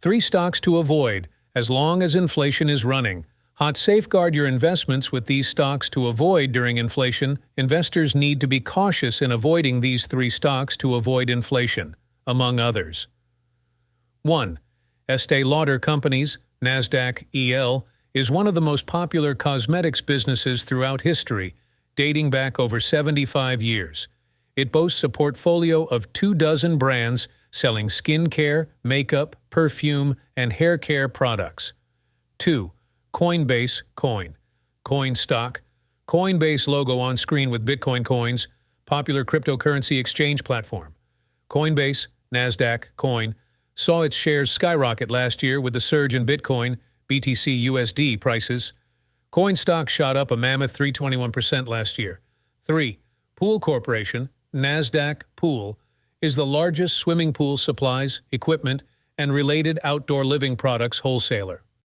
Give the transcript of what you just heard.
3 stocks to avoid as long as inflation is running. Hot safeguard your investments with these stocks to avoid during inflation. Investors need to be cautious in avoiding these 3 stocks to avoid inflation, among others. 1. Estee Lauder Companies, NASDAQ EL, is one of the most popular cosmetics businesses throughout history, dating back over 75 years. It boasts a portfolio of 24 brands selling skincare, makeup, perfume, and hair care products. 2. Coinbase Coin. Coin stock. Coinbase logo on screen with Bitcoin coins, popular cryptocurrency exchange platform. Coinbase, NASDAQ, Coin, saw its shares skyrocket last year with the surge in Bitcoin, BTC USD prices. Coin stock shot up a mammoth 321% last year. 3. Pool Corporation, NASDAQ Pool, is the largest swimming pool supplies, equipment, and related outdoor living products wholesaler.